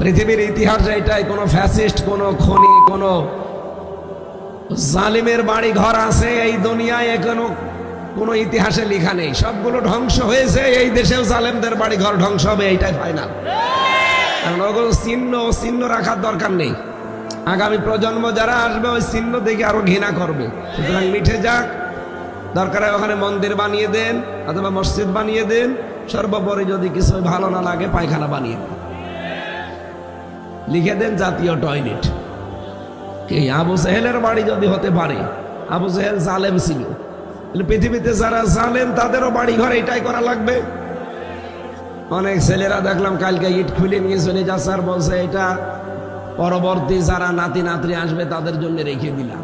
পৃথিবীর ইতিহাসে এটাই, কোনো ফ্যাসিস্ট, কোনো খনি, কোনো জালিমের বাড়ি ঘর আছে এই দুনিয়ায় এখনো কোনো ইতিহাসে লেখা নেই। সবগুলো ধ্বংস হয়েছে, এই দেশেও জালেমদের বাড়ি ঘর ধ্বংস হবে, এইটাই ফাইনাল। চিহ্ন রাখার দরকার নেই। আগামী প্রজন্ম যারা আসবে ওই চিহ্ন দেখে আরো ঘৃণা করবে। সুতরাং মিঠে যাক, দরকার হয় ওখানে মন্দির বানিয়ে দেন অথবা মসজিদ বানিয়ে দেন, সর্বোপরি যদি কিছু ভালো না লাগে পায়খানা বানিয়ে দেন, লিখে দেন জাতীয় টয়লেট। কি আবু জেহেলের বাড়ি যদি হতে পারে, আবু জেহেল জালেম ছিল, পৃথিবীতে যারা জালেম তাদেরও বাড়ি ঘর এটাই করা লাগবে। অনেক ছেলেরা দেখলাম কালকে ইট খুলে নিয়ে চলে যাচ্ছে আর বলছে এটা পরবর্তী যারা নাতি নাতরি আসবে তাদের জন্য রেখে দিলাম।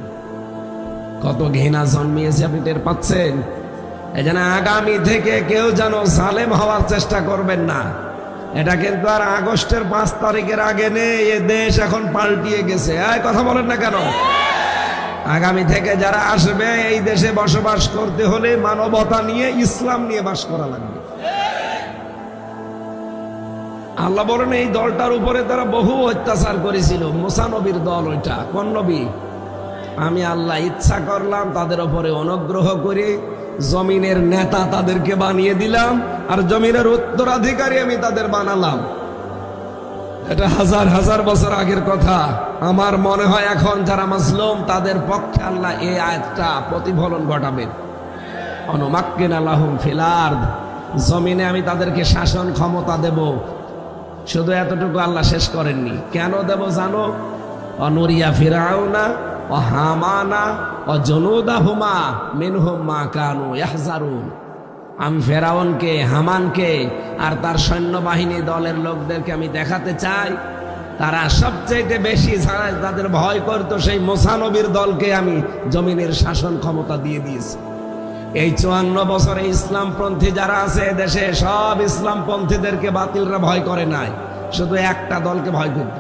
কত ঘৃণা জন্মিয়েছে আপনি টের পাচ্ছেন? এই জন্য আগামী থেকে কেউ যেন জালেম হওয়ার চেষ্টা করবেন না। এটা কিন্তু আর আগস্টের 5 তারিখের আগে নেই, এ দেশ এখন পাল্টিয়ে গেছে। কথা বলেন না কেন? আগামী থেকে যারা আসবে এই দেশে বসবাস করতে হলে মানবতা নিয়ে, ইসলাম নিয়ে বাস করা লাগবে। আল্লাহ বলেন এই দলটার উপরে তারা বহু অত্যাচার করেছিল। মুসা নবীর দল ওইটা। কোন নবী? আমি আল্লাহ ইচ্ছা করলাম তাদের উপরে অনুগ্রহ করে জমিনের নেতা তাদেরকে বানিয়ে দিলাম, আর জমিনের উত্তরাধিকারী আমি তাদের বানালাম। এটা হাজার হাজার বছর আগের কথা। আমার মনে হয় এখন যারা মাসলুম তাদের পক্ষে আল্লাহ এই আয়াতটা প্রতিফলন ঘটাবেন। অনুমাক্কিনা লাহুম ফিল আরদ, জমিনে আমি তাদেরকে শাসন ক্ষমতা দেব। শুধু এতটুকু আল্লাহ শেষ করেননি। কেন দেব জানো? অনুরিয়া ফিরাউনা ও হামানা ও জুনুদাহুমা মিনহুম মা কানু ইয়াহজারুন। আমি ফেরাউনকে, হামানকে আর তার সৈন্যবাহিনী দলের লোকদেরকে আমি দেখাতে চাই তারা সবচেয়ে বেশি তাদের ভয় করত সেই মুসা নবীর দলকে আমি জমিনের শাসন ক্ষমতা দিয়ে দিয়েছি। এই 54 বছরে ইসলামপন্থী যারা আছে দেশে, সব ইসলামপন্থীদেরকে বাতিলরা ভয় করে নাই, শুধু একটা দলকে ভয় করত।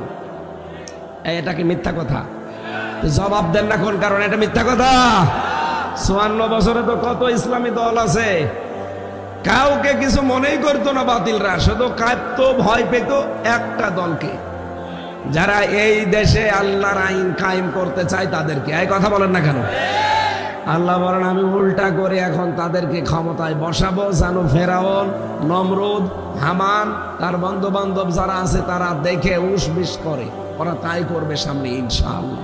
এটা কি মিথ্যা কথা? জবাব দেন না কোন কারণে এটা মিথ্যা কথা? 54 বছরে তো কত ইসলামী দল আছে, কাউকে কিছু মনেই করতো না বাতিলরা, শুধু কাঁপতো, ভয় পেত একটা দলকে, যারা এই দেশে আল্লাহর আইন কায়েম করতে চায় তাদেরকে। এই কথা বলেন না কেন? আল্লাহ বলেন আমি উল্টা করে এখন তাদেরকে ক্ষমতায় বসাবো, জানো ফেরাউন, নমরুদ, হামান তার বন্ধু বান্ধব যারা আছে তারা দেখে উস বিশ করে, ওরা তাই করবে সামনে ইনশাআল্লাহ।